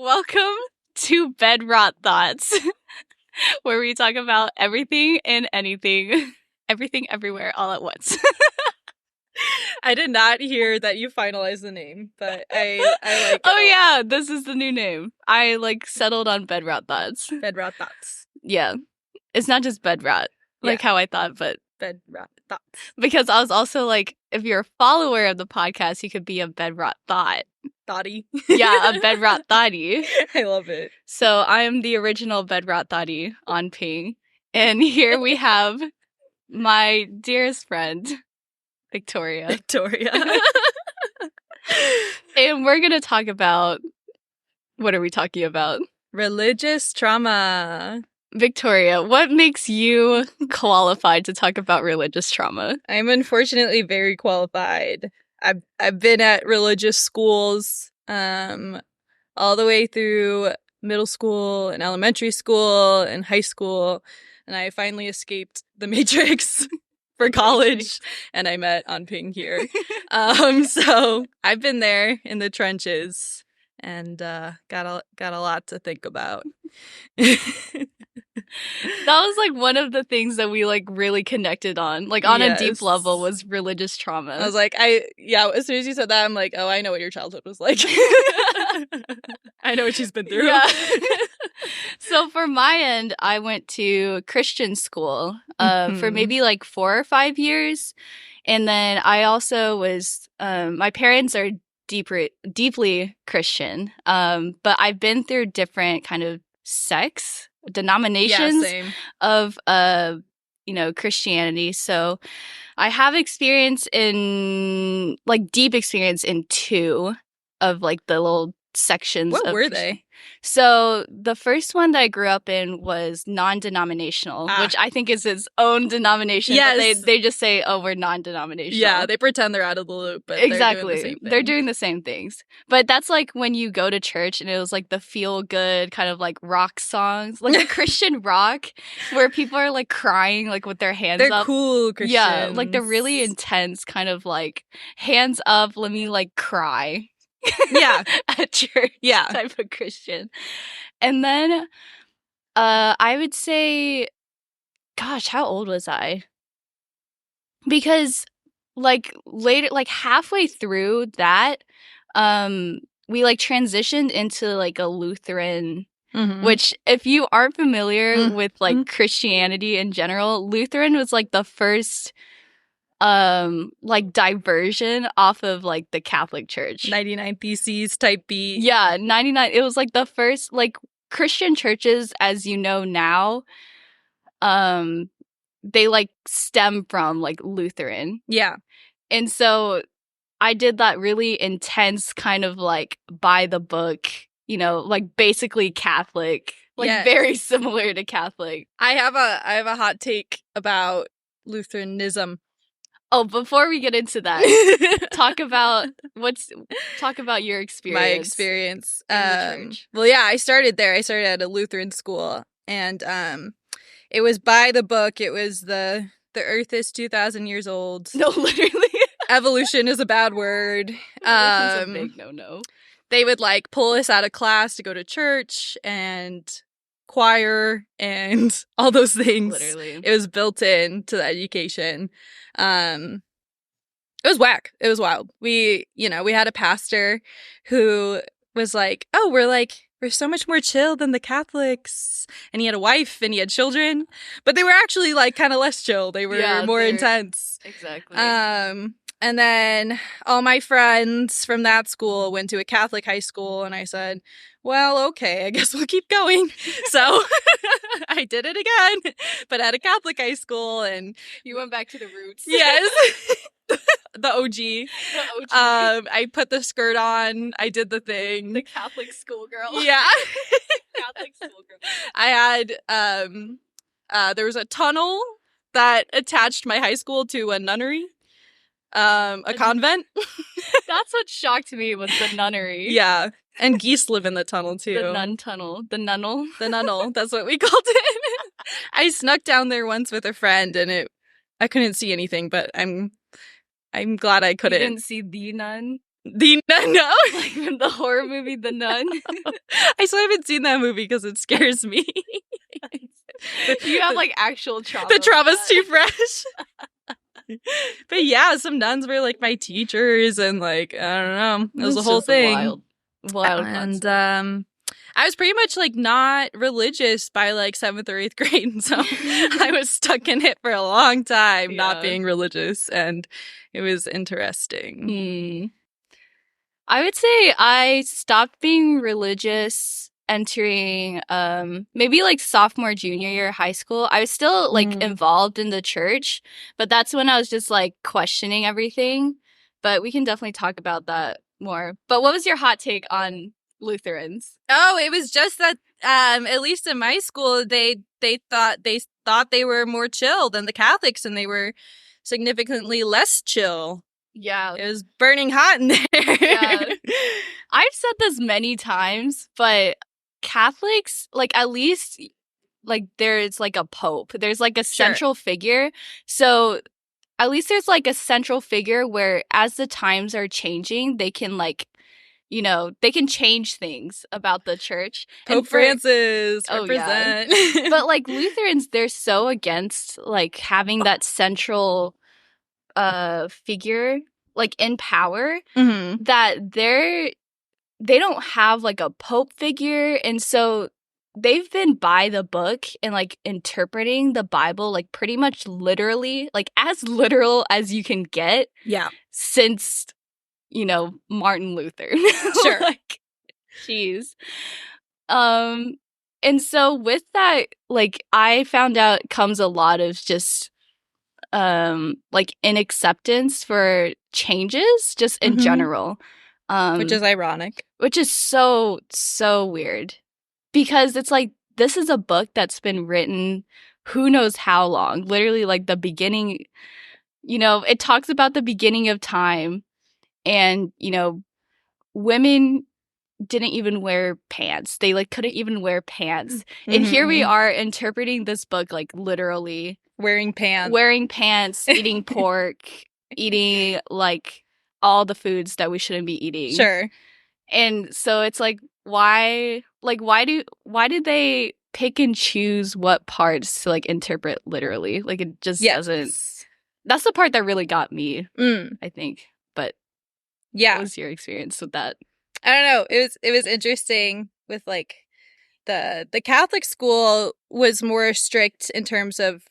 Welcome to Bed Rot Thoughts, where we talk about everything and anything, everything everywhere all at once. I did not hear that you finalized the name, but I like it. Oh yeah, this is the new name. I settled on Bed Rot Thoughts. Bed Rot Thoughts. Yeah. It's not just bed rot, like how I thought, but Bed Rot Thoughts. Because I was also like, if you're a follower of the podcast, you could be a Bed Rot Thought. Thoughty. Yeah, a Bed Rot Thoughty. I love it. So I am the original Bed Rot Thoughty on Ping. And here we have my dearest friend, Victoria. And we're going to talk about, what are we talking about? Religious trauma. Victoria, what makes you qualified to talk about religious trauma? I'm unfortunately very qualified. I've been at religious schools all the way through middle school and elementary school and high school, and I finally escaped the Matrix for college, and I met on Ping here. So I've been there in the trenches and got a lot to think about. That was one of the things that we really connected on, on a deep level, was religious trauma. I was like, as soon as you said that, I'm like, oh, I know what your childhood was like. I know what she's been through. Yeah. So for my end, I went to Christian school for maybe 4 or 5 years. And then I also was, my parents are deeply Christian, but I've been through different kind of sects, denominations of Christianity. So I have experience in deep experience in 2 of the little sections. What were they? So the first one that I grew up in was non-denominational, which I think is its own denomination. Yes. But they just say, oh, we're non-denominational. Yeah, they pretend they're out of the loop, but exactly. They're doing the same things. But that's when you go to church and it was the feel-good kind of rock songs, the Christian rock, where people are crying with their hands up. They're cool Christians. Yeah, the really intense kind of hands up, let me cry. Yeah. At church type of Christian. And then I would say, gosh, how old was I? Because later, halfway through that, we transitioned into a Lutheran, which if you aren't familiar with Christianity in general, Lutheran was the first diversion off of the Catholic Church. 99 Theses type beat. Yeah, 99. It was the first Christian churches, as you know now, they stem from Lutheran. Yeah. And so I did that really intense kind of by the book, basically Catholic, very similar to Catholic. I have a hot take about Lutheranism. Oh, before we get into that, talk about your experience. My experience. In the church. Well, yeah, I started there. I started at a Lutheran school, and it was by the book. It was the Earth is 2,000 years old. No, literally. Evolution is a bad word. Evolution's a big no-no. They would pull us out of class to go to church and choir and all those things. Literally. It was built in to the education. It was whack. It was wild. We had a pastor who was oh, we're so much more chill than the Catholics. And he had a wife and he had children, but they were actually kind of less chill. They were more intense. Exactly. And then all my friends from that school went to a Catholic high school, and I said, well, okay, I guess we'll keep going. So I did it again, but at a Catholic high school, and you went back to the roots. Yes. The OG. I put the skirt on. I did the thing. The Catholic schoolgirl. Yeah. Catholic schoolgirl. I had, there was a tunnel that attached my high school to a nunnery. A convent. That's what shocked me, was the nunnery. Yeah. And geese live in the tunnel too. The nun tunnel. The nunnel. The nunnel. That's what we called it. I snuck down there once with a friend, and I couldn't see anything, but I'm glad I couldn't. You didn't see the nun? The Nun, no. Like the horror movie The Nun. I still haven't seen that movie because it scares me. You have like actual trauma. The trauma's too fresh. But yeah, some nuns were like my teachers, and like, I don't know, it was a whole thing. Wild And concept. I was pretty much like not religious by like 7th or 8th grade, so I was stuck in it for a long time, not being religious, and it was interesting. I would say I stopped being religious entering maybe like sophomore, junior year of high school. I was still like involved in the church, but that's when I was just like questioning everything. But we can definitely talk about that more. But what was your hot take on Lutherans? Oh, it was just that at least in my school they thought they were more chill than the Catholics, and they were significantly less chill. Yeah. It was burning hot in there. Yeah. I've said this many times, but Catholics, like, at least, like, there's, like, a pope. There's, like, a central figure. So, at least there's, like, a central figure where, as the times are changing, they can, like, you know, they can change things about the church. Pope Francis, represent. Yeah. But, like, Lutherans, they're so against, like, having that central figure like in power that they don't have like a pope figure, and so they've been by the book and like interpreting the Bible like pretty much literally, like as literal as you can get. Yeah. Since, you know, Martin Luther. Sure. Like, jeez. And so with that, like, I found out comes a lot of just like inacceptance for changes just in general, which is ironic, which is so weird, because it's like, this is a book that's been written who knows how long, literally like the beginning, you know, it talks about the beginning of time, and you know, women didn't even wear pants. They like couldn't even wear pants. And here we are interpreting this book like literally wearing pants, eating pork, eating like all the foods that we shouldn't be eating. Sure. And so it's like, why did they pick and choose what parts to like interpret literally? Like, it just doesn't. That's the part that really got me, I think. But what was your experience with that? I don't know. It was interesting with like the Catholic school was more strict in terms of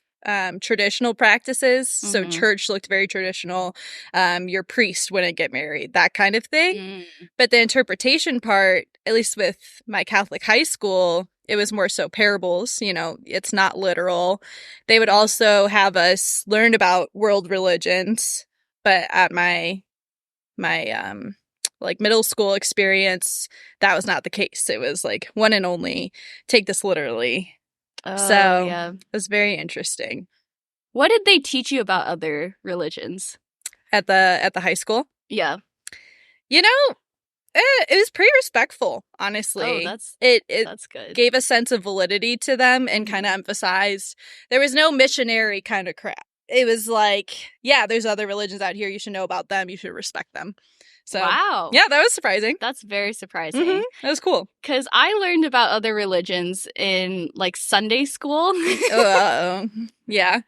traditional practices. So church looked very traditional. Your priest wouldn't get married, that kind of thing. But the interpretation part, at least with my Catholic high school, it was more so parables. You know, it's not literal. They would also have us learn about world religions, but at my like middle school experience, that was not the case. It was like one and only, take this literally. So it was very interesting. What did they teach you about other religions at the high school? Yeah, you know, it was pretty respectful, honestly. Oh, that's good. Gave a sense of validity to them and kind of emphasized there was no missionary kind of crap. It was like, yeah, there's other religions out here. You should know about them. You should respect them. So, wow. Yeah, that was surprising. That's very surprising. That was cool. Because I learned about other religions in, like, Sunday school. Yeah.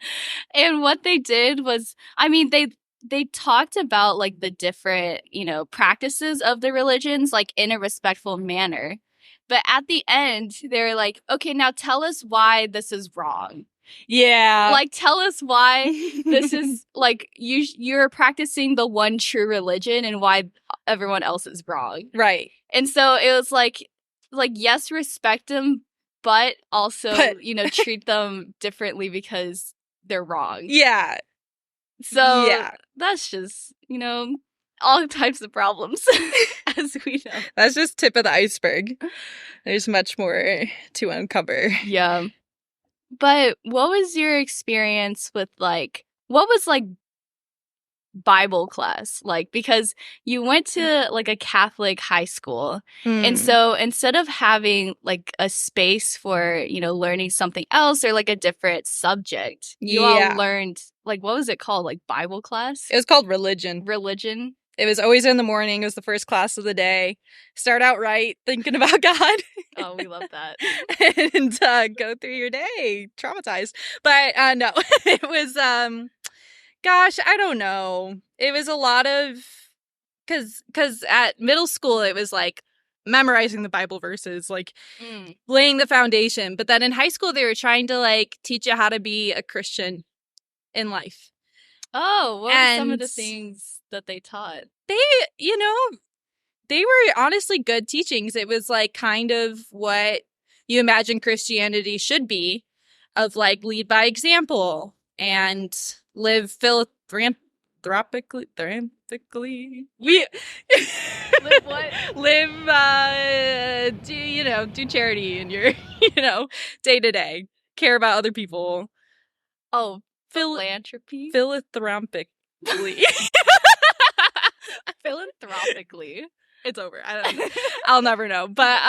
And what they did was, I mean, they talked about, like, the different, you know, practices of the religions, like, in a respectful manner. But at the end, they're like, okay, now tell us why this is wrong. Yeah. Like, tell us why this is, like, you're practicing the one true religion and why everyone else is wrong. Right. And so it was like, yes, respect them, but also, you know, treat them differently because they're wrong. Yeah. So that's just, you know, all types of problems, as we know. That's just tip of the iceberg. There's much more to uncover. Yeah. But what was your experience with, like, what was, like, Bible class like? Because you went to, like, a Catholic high school. And so instead of having, like, a space for, you know, learning something else or, like, a different subject, you all learned, like, what was it called? Like, Bible class? It was called religion. Religion? It was always in the morning. It was the first class of the day. Start out right, thinking about God. Oh, we love that. And go through your day traumatized. But no, it was, gosh, I don't know. It was a lot of, because at middle school, it was like memorizing the Bible verses, like laying the foundation. But then in high school, they were trying to like teach you how to be a Christian in life. Oh, what were some of the things that they taught? They were honestly good teachings. It was like kind of what you imagine Christianity should be, of like lead by example and live philanthropically. We Live what? Live, do charity in your, day to day. Care about other people. Oh, philanthropy? Philanthropically. Philanthropically. It's over. I don't know. I'll never know. But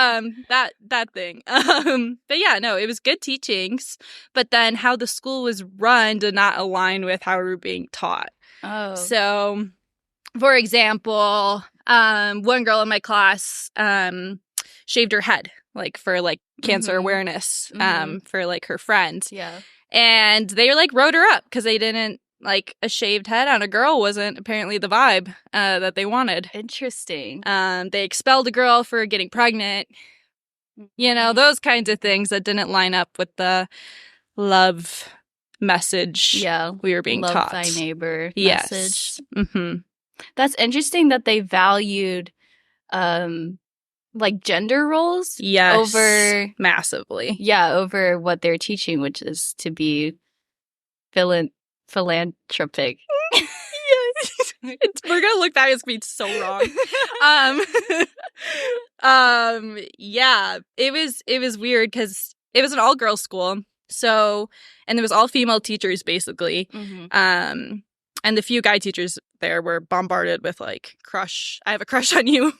that thing. But yeah, no, it was good teachings. But then how the school was run did not align with how we were being taught. Oh. So, for example, one girl in my class shaved her head, like for like cancer awareness, for like her friend. Yeah. And they like wrote her up because they didn't, like, a shaved head on a girl wasn't apparently the vibe that they wanted. Interesting. They expelled a girl for getting pregnant. Those kinds of things that didn't line up with the love message we were being taught. Love thy neighbor yes. message. Mm-hmm. That's interesting that they valued like gender roles over massively. Yeah, over what they're teaching, which is to be philanthropic. We're gonna look back, it's gonna be so wrong. Yeah, it was weird because it was an all-girls school, so, and there was all female teachers basically. And the few guy teachers there were bombarded with like I have a crush on you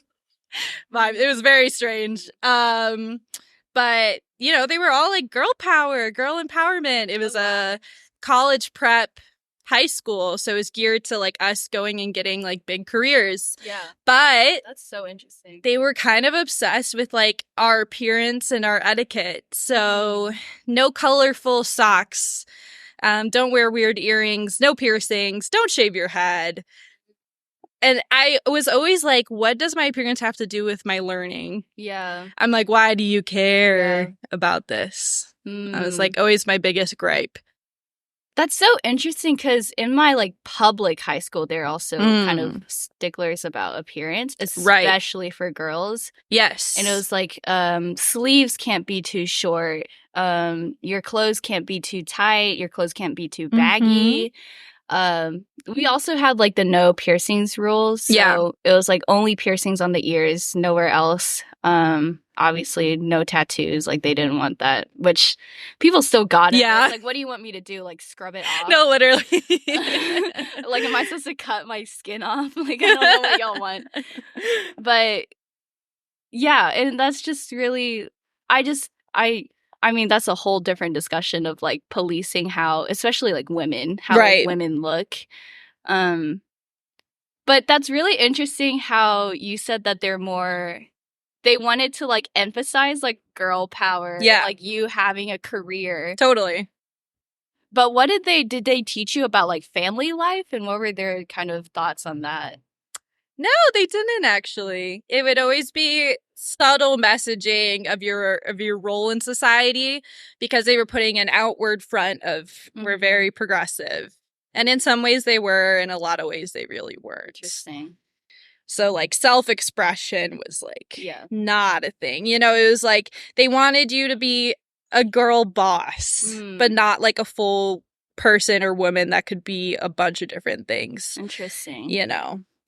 vibe. It was very strange. But they were all like girl power, girl empowerment. It was a college prep high school, so it was geared to like us going and getting like big careers. Yeah. But that's so interesting. They were kind of obsessed with like our appearance and our etiquette. So no colorful socks. Don't wear weird earrings, no piercings, don't shave your head. And I was always like, what does my appearance have to do with my learning? Yeah. I'm like, why do you care about this? I was like, always my biggest gripe. That's so interesting because in my like public high school, they're also kind of sticklers about appearance, especially for girls. Yes. And it was like sleeves can't be too short. Your clothes can't be too tight. Your clothes can't be too baggy. We also had like the no piercings rules. So it was like only piercings on the ears, nowhere else. Obviously no tattoos, like they didn't want that, which people still got it. Yeah. It's like, what do you want me to do? Like scrub it off? No, literally. Like, am I supposed to cut my skin off? Like, I don't know what y'all want. But yeah, and that's just really, I mean, that's a whole different discussion of like policing how, especially like women, how like, women look. But that's really interesting how you said that they wanted to like emphasize like girl power, like you having a career. Totally. But did they teach you about like family life, and what were their kind of thoughts on that? No, they didn't actually. It would always be subtle messaging of your role in society, because they were putting an outward front of we're very progressive. And in some ways they were, in a lot of ways they really weren't. Interesting. So like self-expression was like not a thing. It was like they wanted you to be a girl boss, but not like a full person or woman that could be a bunch of different things. Interesting.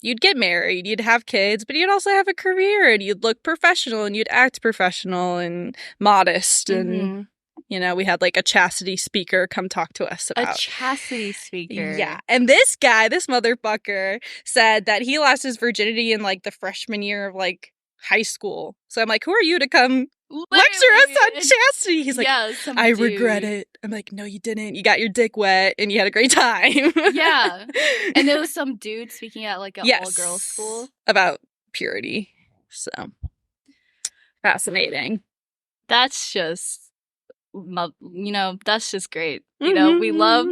You'd get married, you'd have kids, but you'd also have a career, and you'd look professional, and you'd act professional and modest. And, we had like a chastity speaker come talk to us about. A chastity speaker. Yeah. And this motherfucker, said that he lost his virginity in like the freshman year of like high school. So I'm like, who are you to come lecture us on Literally. chastity. He's like, Yeah, some I dude. regret it. I'm like, no, you didn't. You got your dick wet and you had a great time. Yeah. And there was some dude speaking at like an Yes. all-girls school. About purity. So fascinating. That's just, that's just great. You know, we love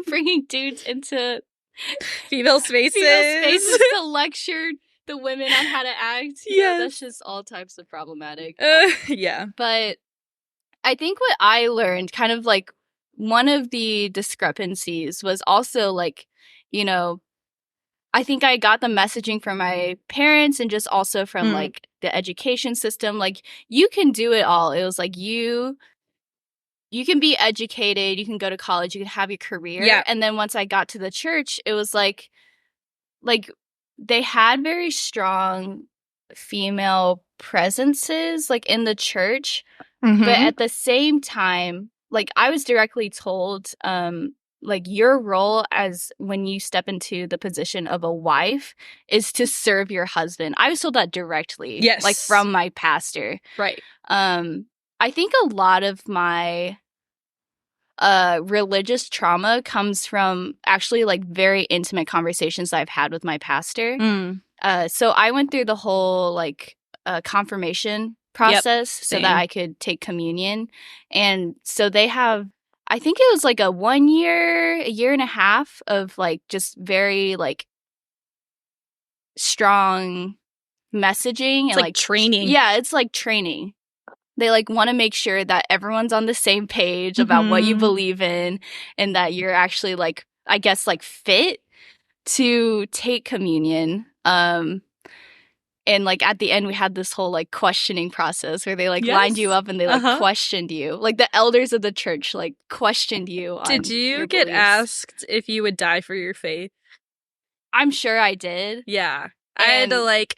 bringing dudes into female spaces to lecture the women on how to act. Yeah, that's just all types of problematic. Yeah. But I think what I learned, kind of like one of the discrepancies was also like, you know, I think I got the messaging from my parents and just also from like the education system. Like, you can do it all. It was like you can be educated, you can go to college, you can have your career. Yeah. And then once I got to the church, it was like they had very strong female presences like in the church. But at the same time, like I was directly told, like your role as when you step into the position of a wife is to serve your husband. I was told that directly, like from my pastor. Right. I think a lot of my religious trauma comes from actually like very intimate conversations I've had with my pastor. So I went through the whole like confirmation process so that I could take communion. And so they have, I think it was like a year and a half of like just very like strong messaging. It's and like training. Yeah, it's like training. They like want to make sure that everyone's on the same page about what you believe in and that you're actually like, I guess, like fit to take communion. And like at the end we had this whole like questioning process where they like lined you up and they like questioned you. Like the elders of the church like questioned you on Did you your get beliefs. asked if you would die for your faith? I'm sure I did. Yeah. I had to like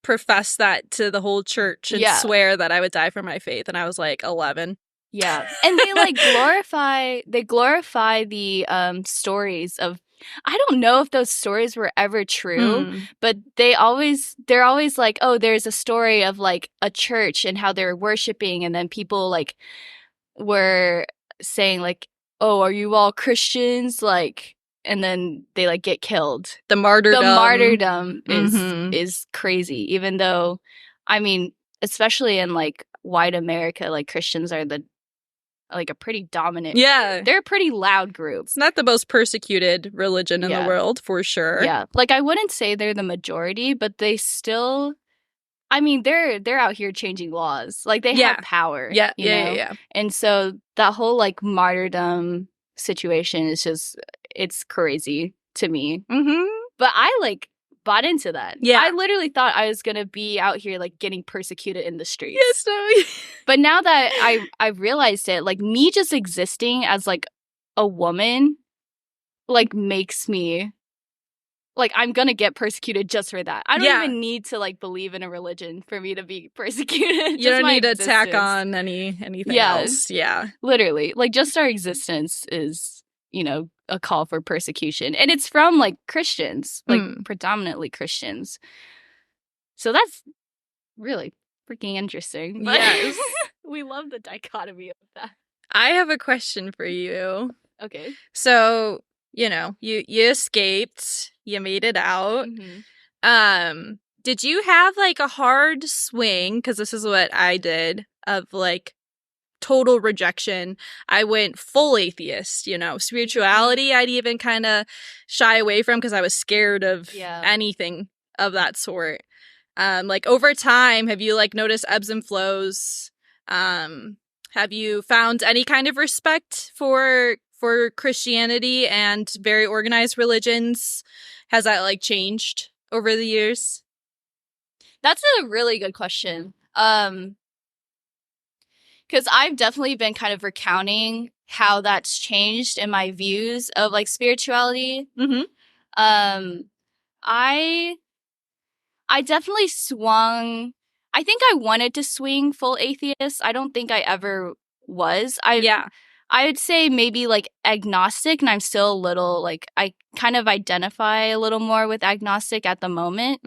profess that to the whole church and swear that I would die for my faith, and I was like 11. Yeah. And they like glorify the stories of, I don't know if those stories were ever true, but they're always like, oh, there's a story of like a church and how they're worshiping, and then people like were saying like, oh, are you all Christians? Like, and then they like get killed. The martyrdom is crazy, even though, I mean, especially in like white America, like Christians are like a pretty dominant. Yeah. They're a pretty loud group. It's not the most persecuted religion in the world, for sure. Yeah. Like I wouldn't say they're the majority, but they still, I mean, they're out here changing laws. Like they have power. Yeah. You know? And so that whole like martyrdom situation is just, it's crazy to me. But I like bought into that. Yeah. I literally thought I was gonna be out here like getting persecuted in the streets. Yes, no. But now that I realized it, like me just existing as like a woman, like makes me like I'm gonna get persecuted just for that. I don't even need to like believe in a religion for me to be persecuted. You don't need to tack on anything else. Yeah. Literally. Like just our existence is, you know, a call for persecution. And it's from like Christians, like predominantly Christians. So that's really freaking interesting. But yes. We love the dichotomy of that. I have a question for you. Okay. So, you know, you escaped, you made it out. Did you have like a hard swing? Because this is what I did, of like total rejection. I went full atheist, you know. Spirituality I'd even kind of shy away from because I was scared of anything of that sort. Like over time, have you like noticed ebbs and flows? Have you found any kind of respect for Christianity and very organized religions? Has that like changed over the years? That's a really good question. Because I've definitely been kind of recounting how that's changed in my views of like spirituality. I definitely swung. I think I wanted to swing full atheist. I don't think I ever was. I would say maybe like agnostic, and I'm still a little like, I kind of identify a little more with agnostic at the moment.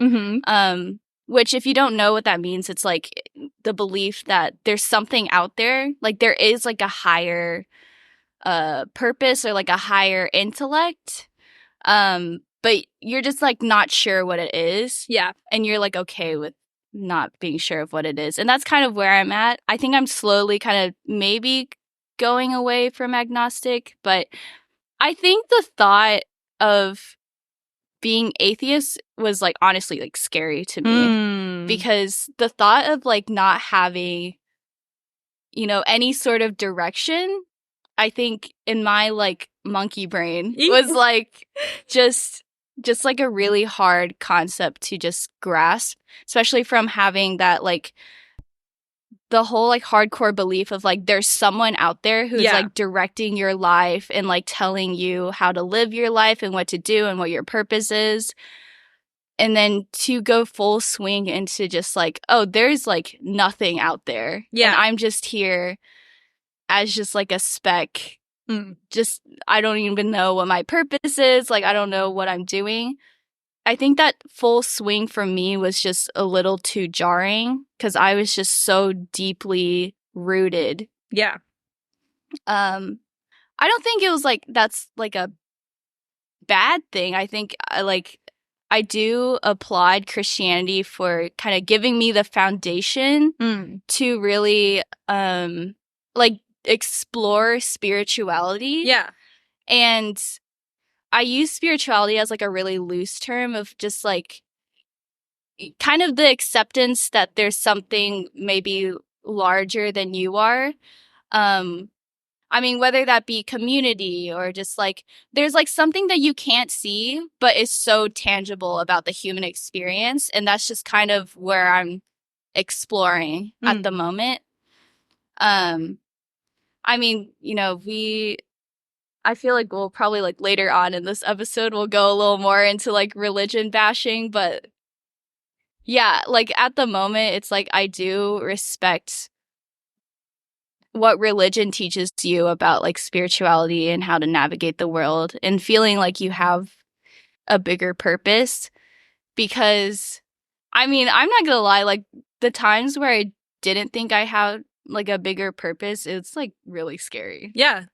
which if you don't know what that means, it's like the belief that there's something out there, like there is like a higher purpose or like a higher intellect, but you're just like not sure what it is. Yeah. And you're like okay with not being sure of what it is. And that's kind of where I'm at. I think I'm slowly kind of maybe going away from agnostic, but I think the thought of being atheist was like honestly like scary to me because the thought of like not having, you know, any sort of direction, I think in my like monkey brain was like just like a really hard concept to just grasp, especially from having that like the whole like hardcore belief of like there's someone out there who's like directing your life and like telling you how to live your life and what to do and what your purpose is. And then to go full swing into just like, oh, there's like nothing out there. Yeah. And I'm just here as just like a speck. Just, I don't even know what my purpose is. Like, I don't know what I'm doing. I think that full swing for me was just a little too jarring because I was just so deeply rooted. Yeah. I don't think it was like that's like a bad thing. I think I do applaud Christianity for kind of giving me the foundation to really like explore spirituality. Yeah. And I use spirituality as like a really loose term of just like kind of the acceptance that there's something maybe larger than you are. I mean, whether that be community or just like there's like something that you can't see, but is so tangible about the human experience. And that's just kind of where I'm exploring at the moment. I mean, you know, I feel like we'll probably like later on in this episode, we'll go a little more into like religion bashing, but yeah, like at the moment, it's like I do respect what religion teaches you about like spirituality and how to navigate the world and feeling like you have a bigger purpose. Because I mean, I'm not gonna lie, like the times where I didn't think I had like a bigger purpose, it's like really scary. Yeah.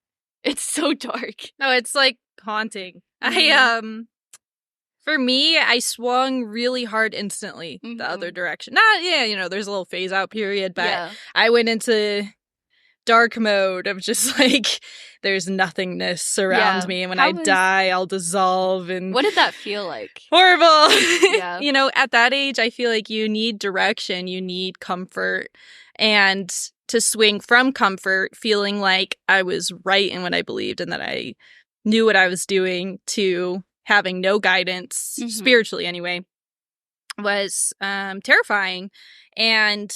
It's so dark. No, it's like haunting. For me, I swung really hard instantly the other direction. There's a little phase out period, but I went into dark mode of just like there's nothingness around me, and when I die I'll dissolve. And what did that feel like? Horrible. Yeah. You know, at that age I feel like you need direction, you need comfort, and to swing from comfort feeling like I was right in what I believed and that I knew what I was doing to having no guidance spiritually anyway was terrifying. And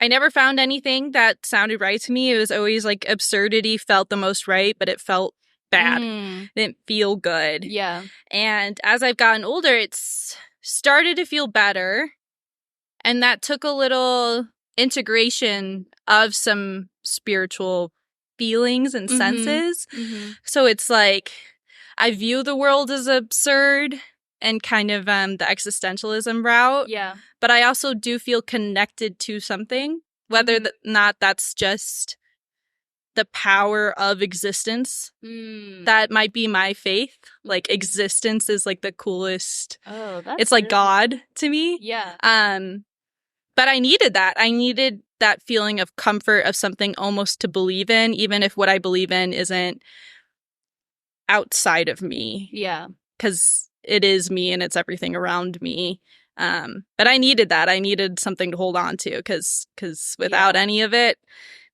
I never found anything that sounded right to me. It was always like absurdity felt the most right, but it felt bad. It didn't feel good. Yeah. And as I've gotten older, it's started to feel better. And that took a little integration of some spiritual feelings and senses. So it's like I view the world as absurd and kind of the existentialism route. Yeah. But I also do feel connected to something, whether or not that's just the power of existence. That might be my faith. Like existence is like the coolest. Oh, that's it's like God to me. Yeah. But I needed that. I needed that feeling of comfort of something almost to believe in, even if what I believe in isn't outside of me. Yeah. Because it is me and it's everything around me. But I needed that. I needed something to hold on to because without any of it,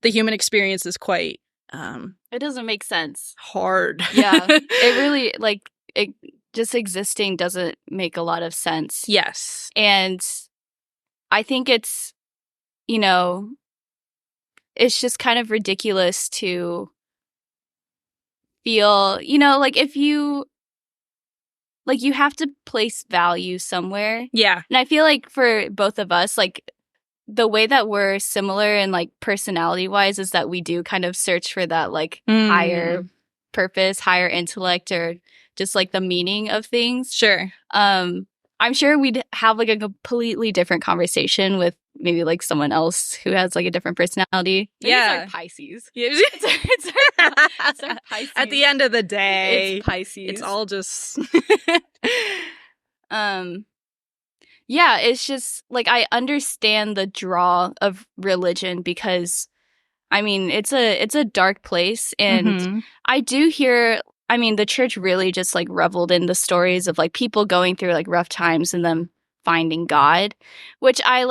the human experience is quite it doesn't make sense. Hard. Yeah. It really like it just existing doesn't make a lot of sense. Yes. And I think it's, you know, it's just kind of ridiculous to feel, you know, like if you like you have to place value somewhere. Yeah. And I feel like for both of us, like the way that we're similar and like personality wise is that we do kind of search for that like higher purpose, higher intellect, or just like the meaning of things. Sure. I'm sure we'd have like a completely different conversation with maybe like someone else who has like a different personality. Maybe it's our Pisces. It's our Pisces. At the end of the day, it's Pisces. It's all just yeah, it's just like I understand the draw of religion because I mean, it's a dark place, and I do hear, I mean, the church really just like reveled in the stories of like people going through like rough times and them finding God, which I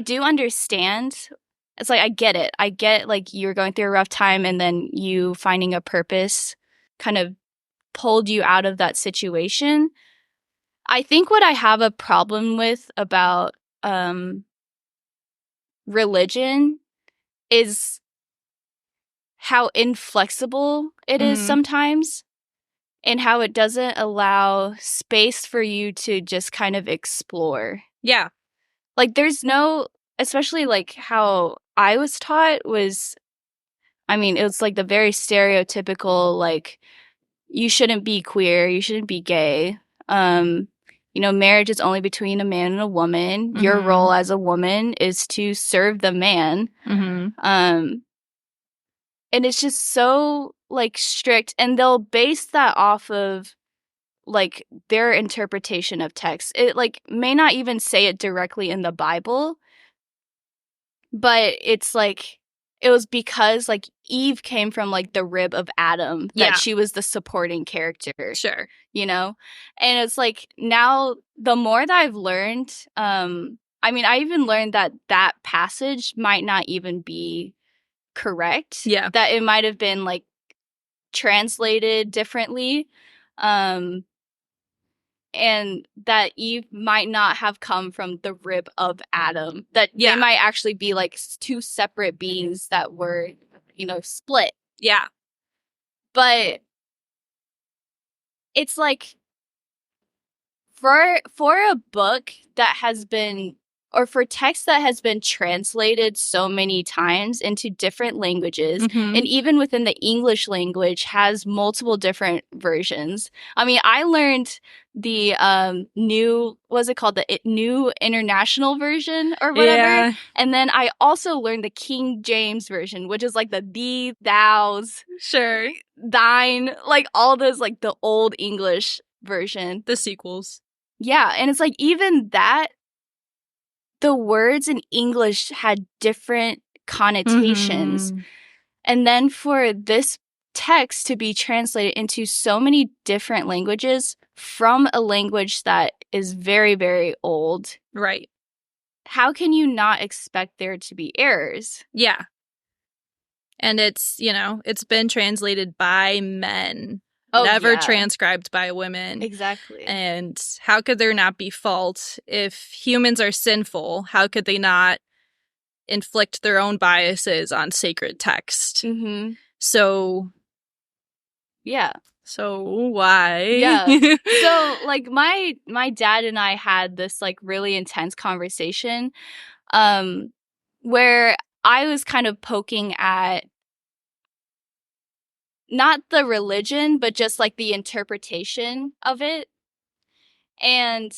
do understand. It's like I get it. I get like you're going through a rough time and then you finding a purpose kind of pulled you out of that situation. I think what I have a problem with about religion is how inflexible it is sometimes and how it doesn't allow space for you to just kind of explore. Yeah. Like there's no, especially like how I was taught was, I mean, it was like the very stereotypical, like, you shouldn't be queer, you shouldn't be gay. You know, marriage is only between a man and a woman. Your role as a woman is to serve the man. And it's just so like strict, and they'll base that off of like their interpretation of text. It like may not even say it directly in the Bible, but it's like it was because like Eve came from like the rib of Adam that she was the supporting character. Sure. You know? And it's like now the more that I've learned, I mean, I even learned that that passage might not even be correct. Yeah. That it might have been like translated differently. And that Eve might not have come from the rib of Adam. That they might actually be like two separate beings that were, you know, split. Yeah. But it's like for a book that has been, or for text that has been translated so many times into different languages, and even within the English language has multiple different versions. I mean, I learned the new, what's it called? The new international version or whatever. Yeah. And then I also learned the King James version, which is like the thee, thous, Sure, thine, like all those, like the old English version. The sequels. Yeah, and it's like even that, the words in English had different connotations. And then for this text to be translated into so many different languages from a language that is very, very old. Right. How can you not expect there to be errors? Yeah. And it's, you know, it's been translated by men. Never transcribed by women. Exactly. And how could there not be fault? If humans are sinful, how could they not inflict their own biases on sacred text? So, yeah. So why? Yeah. So like my dad and I had this like really intense conversation where I was kind of poking at not the religion, but just like the interpretation of it. And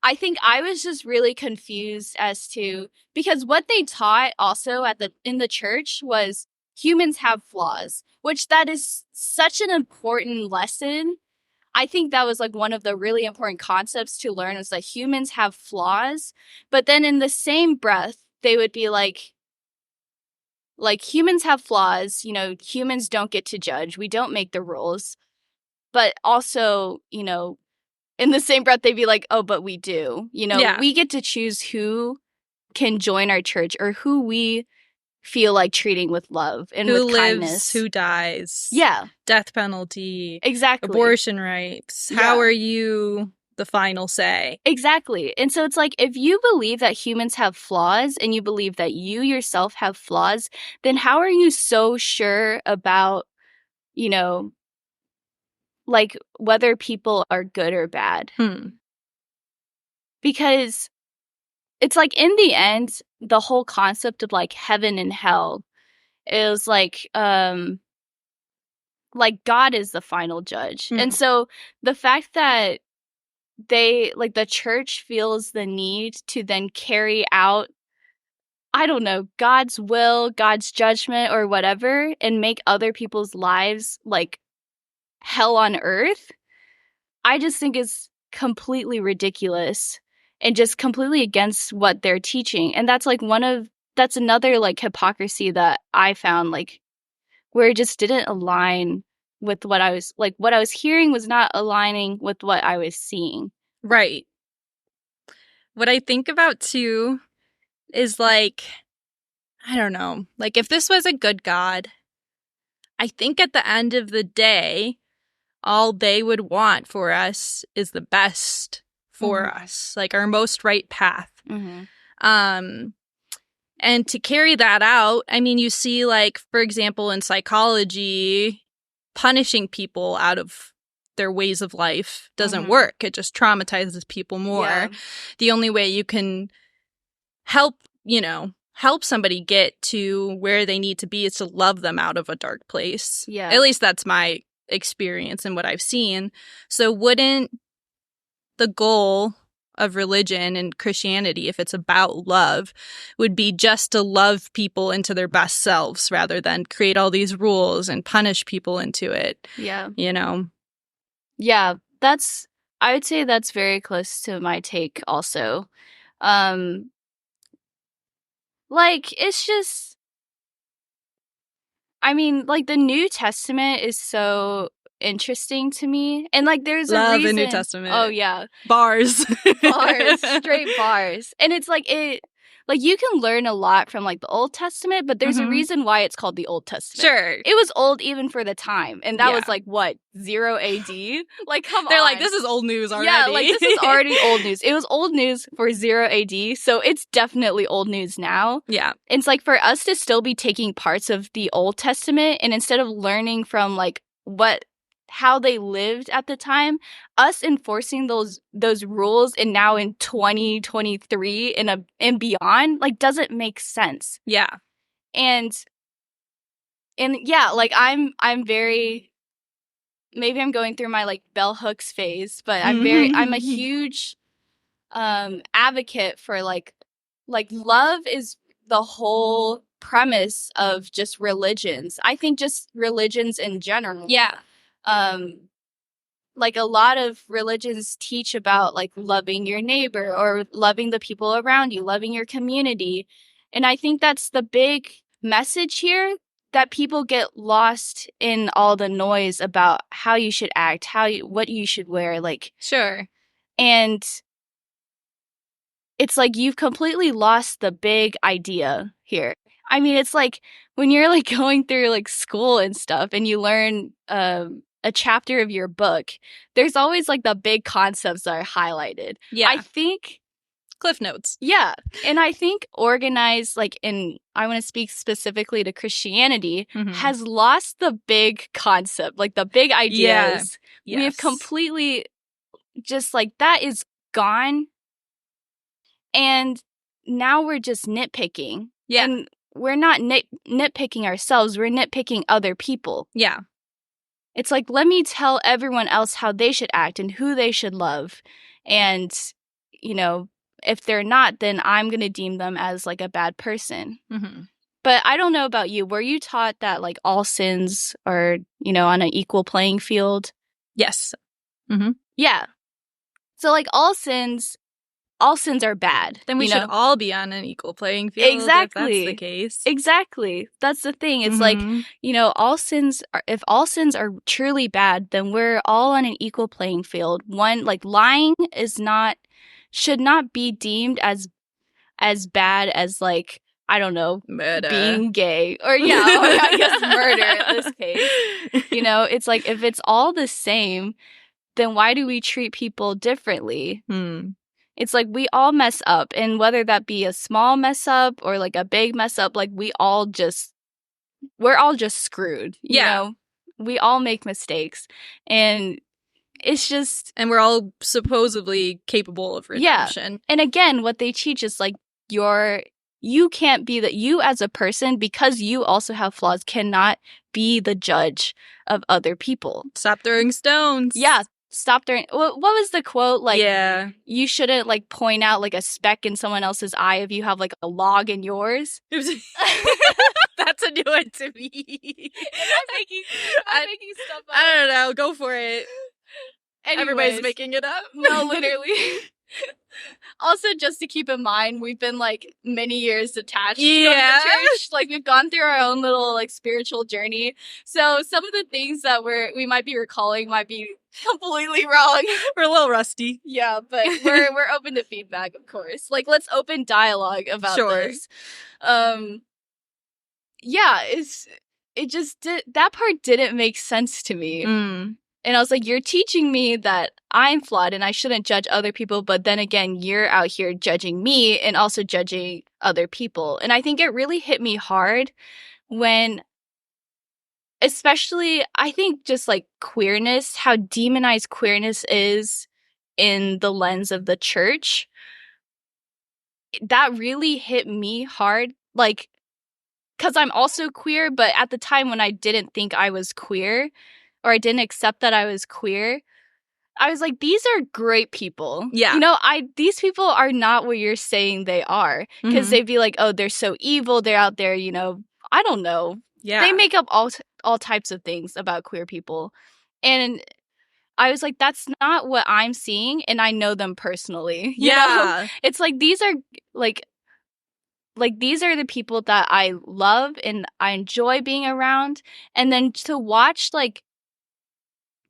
I think I was just really confused as to, because what they taught also in the church was humans have flaws, which that is such an important lesson. I think that was like one of the really important concepts to learn, was that humans have flaws. But then in the same breath, they would be like humans have flaws, you know, humans don't get to judge. We don't make the rules. But also, you know, in the same breath, they'd be like, oh, but we do. You know, we get to choose who can join our church or who we feel like treating with love and who with lives, kindness. Who dies. Yeah. Death penalty. Exactly. Abortion rights. Yeah. How are you the final say? Exactly. And so it's like, if you believe that humans have flaws and you believe that you yourself have flaws, then how are you so sure about, you know, like whether people are good or bad? Because it's like in the end, the whole concept of like heaven and hell is like God is the final judge. And so the fact that the church feels the need to then carry out, I don't know, God's will, God's judgment or whatever, and make other people's lives like hell on earth. I just think it's completely ridiculous and just completely against what they're teaching. And that's like that's another like hypocrisy that I found, like where it just didn't align with what I was hearing was not aligning with what I was seeing. Right. What I think about too is like, I don't know, like if this was a good God, I think at the end of the day, all they would want for us is the best for us, like our most right path. And to carry that out, I mean, you see, like, for example, in psychology, punishing people out of their ways of life doesn't work. It just traumatizes people more. Yeah. The only way you can help somebody get to where they need to be is to love them out of a dark place. Yeah. At least that's my experience and what I've seen. So wouldn't the goal of religion and Christianity, if it's about love, would be just to love people into their best selves rather than create all these rules and punish people into it? Yeah. You know? Yeah, I would say that's very close to my take also. Like, it's just, I mean, like, the New Testament is so interesting to me. And, like, there's a reason. Love the New Testament. Oh, yeah. Bars. Straight bars. And it's like, you can learn a lot from, like, the Old Testament, but there's a reason why it's called the Old Testament. Sure. It was old even for the time. And that was, like, what, 0 AD? Like, come on. They're like, this is old news already. Yeah, like, this is already old news. It was old news for 0 AD, so it's definitely old news now. Yeah. It's like, for us to still be taking parts of the Old Testament, and instead of learning from, like, how they lived at the time, us enforcing those rules and now in 2023 and beyond, like, doesn't make sense. Yeah. And yeah, like, I'm very, maybe I'm going through my like bell hooks phase, but I'm a huge advocate for like love is the whole premise of just religions. I think just religions in general. Yeah. Like, a lot of religions teach about like loving your neighbor or loving the people around you, loving your community. And I think that's the big message here, that people get lost in all the noise about how you should act, what you should wear, like. Sure. And it's like you've completely lost the big idea here. I mean, it's like when you're like going through like school and stuff and you learn a chapter of your book, there's always like the big concepts that are highlighted. Yeah. I think Cliff Notes. Yeah. And I think organized, like, I want to speak specifically to Christianity, has lost the big concept, like the big ideas. Yeah. Yes. We have completely just like, that is gone. And now we're just nitpicking. Yeah. And we're not nitpicking ourselves, we're nitpicking other people. Yeah. It's like, let me tell everyone else how they should act and who they should love. And, you know, if they're not, then I'm going to deem them as like a bad person. But I don't know about you. Were you taught that like all sins are, you know, on an equal playing field? Yes. Yeah. So like all sins are bad. Then we should all be on an equal playing field. Exactly. If that's the case. Exactly. That's the thing. It's like, you know, if all sins are truly bad, then we're all on an equal playing field. One, like, lying should not be deemed as bad as, like, I don't know, murder. Being gay. Or, yeah, I guess murder in this case. You know, it's like, if it's all the same, then why do we treat people differently? It's like, we all mess up. And whether that be a small mess up or, like, a big mess up, like, we're all just screwed. You know? We all make mistakes. And it's just... And we're all supposedly capable of redemption. Yeah. And again, what they teach is, like, you can't be you as a person, because you also have flaws, cannot be the judge of other people. Stop throwing stones. Yeah. stop during, what was the quote? Like, yeah. you shouldn't like point out like a speck in someone else's eye if you have like a log in yours. That's a new one to me. I'm making stuff up? I don't know. Go for it. Anyways, everybody's making it up. No, literally. Also, just to keep in mind, we've been like many years attached from the church. Like, we've gone through our own little like spiritual journey. So some of the things that we might be recalling might be completely wrong. We're a little rusty. Yeah, but we're open to feedback, of course. Like, let's open dialogue about this. Yeah, that part didn't make sense to me. And I was like, you're teaching me that I'm flawed and I shouldn't judge other people. But then again, you're out here judging me and also judging other people. And I think it really hit me hard when, especially, I think just like queerness, how demonized queerness is in the lens of the church. That really hit me hard. Like, because I'm also queer, but at the time when I didn't think I was queer, or I didn't accept that I was queer, I was like, these are great people. Yeah. You know, these people are not what you're saying they are. Because they'd be like, oh, they're so evil. They're out there, you know, I don't know. Yeah. They make up all types of things about queer people. And I was like, that's not what I'm seeing. And I know them personally. You know? It's like, these are these are the people that I love and I enjoy being around. And then to watch like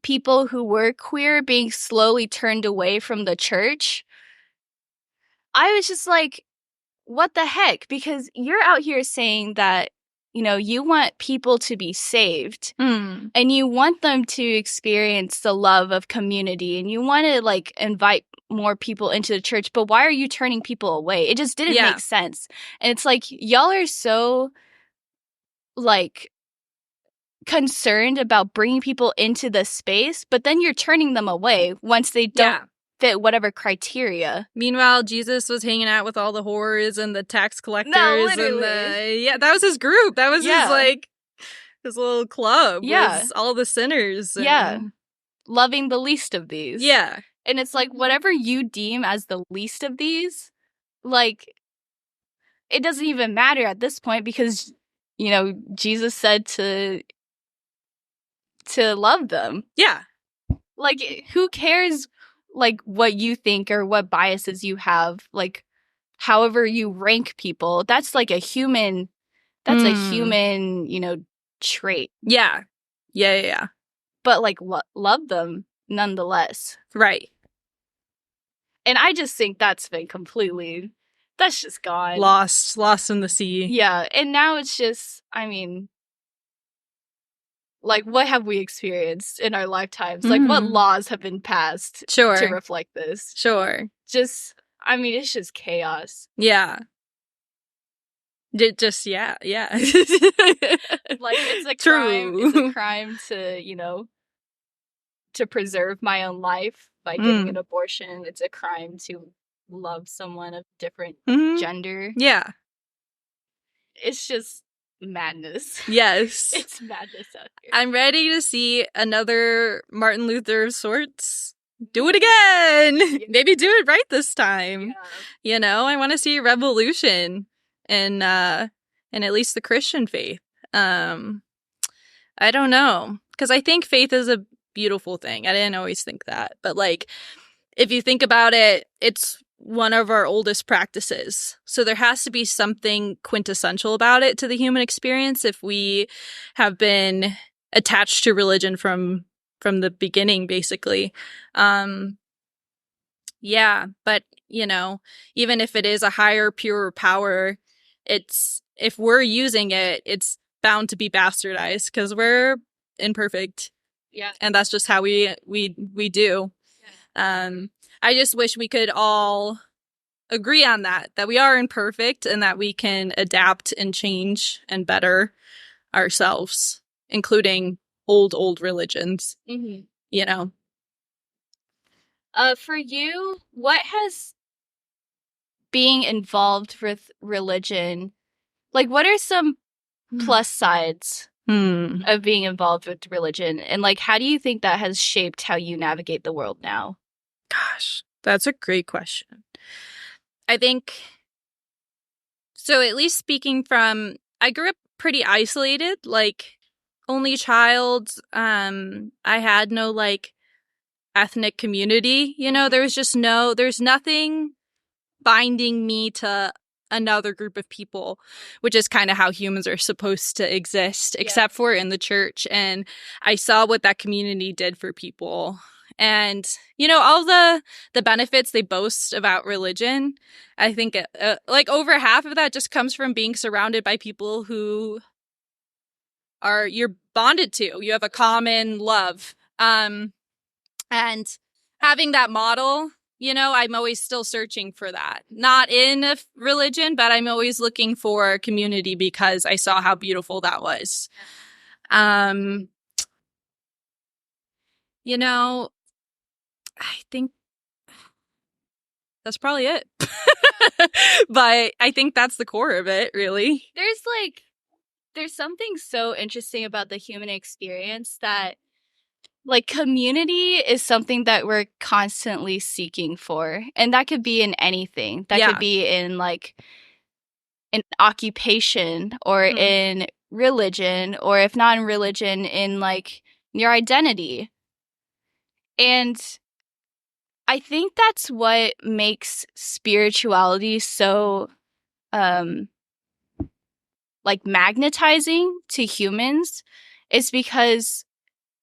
people who were queer being slowly turned away from the church, I was just like, what the heck? Because you're out here saying that, you know, you want people to be saved and you want them to experience the love of community and you want to like invite more people into the church, but why are you turning people away? It just didn't make sense. And it's like, y'all are so like concerned about bringing people into the space, but then you're turning them away once they don't fit whatever criteria. Meanwhile, Jesus was hanging out with all the whores and the tax collectors. No, literally. And that was his group. That was his like his little club. Yeah. Was all the sinners. Loving the least of these. Yeah. And it's like, whatever you deem as the least of these, like, it doesn't even matter at this point because, you know, Jesus said to love them. Yeah. Like, who cares, like, what you think or what biases you have? Like, however you rank people, that's like a human, you know, trait. Yeah. Yeah. But, like, love them nonetheless. Right. And I just think that's just gone. Lost in the sea. Yeah. And now it's just, I mean, like, what have we experienced in our lifetimes? Like, what laws have been passed to reflect this? Just, I mean, it's just chaos. Yeah. Yeah. Like, it's a crime. It's a crime to, you know, to preserve my own life by getting an abortion. It's a crime to love someone of different gender. Yeah. It's just madness. Yes. It's madness out here. I'm ready to see another Martin Luther of sorts. Do it again! Yeah. Maybe do it right this time. Yeah. You know, I want to see a revolution in at least the Christian faith. I don't know. Because I think faith is a beautiful thing. I didn't always think that. But, like, if you think about it, it's one of our oldest practices. So there has to be something quintessential about it to the human experience if we have been attached to religion from the beginning, basically. Yeah, but, you know, even if it is a higher, purer power, if we're using it, it's bound to be bastardized because we're imperfect. Yeah. And that's just how we do. Yeah. I just wish we could all agree on that we are imperfect and that we can adapt and change and better ourselves, including old religions. You know. For you, what has being involved with religion, like, what are some plus sides of being involved with religion. And like, how do you think that has shaped how you navigate the world now? Gosh, that's a great question. I think, so at least speaking from, I grew up pretty isolated, like only child. I had no like ethnic community, there's nothing binding me to another group of people, which is kind of how humans are supposed to exist, except for in the church. And I saw what that community did for people. And, all the benefits they boast about religion, I think like over half of that just comes from being surrounded by people who you're bonded to. You have a common love. And having that model, I'm always still searching for that. Not in a religion, but I'm always looking for community because I saw how beautiful that was. I think that's probably it. But I think that's the core of it, really. There's something so interesting about the human experience that like community is something that we're constantly seeking for. And that could be in anything. That could be in like an occupation or in religion, or if not in religion, in like your identity. And I think that's what makes spirituality so like magnetizing to humans, is because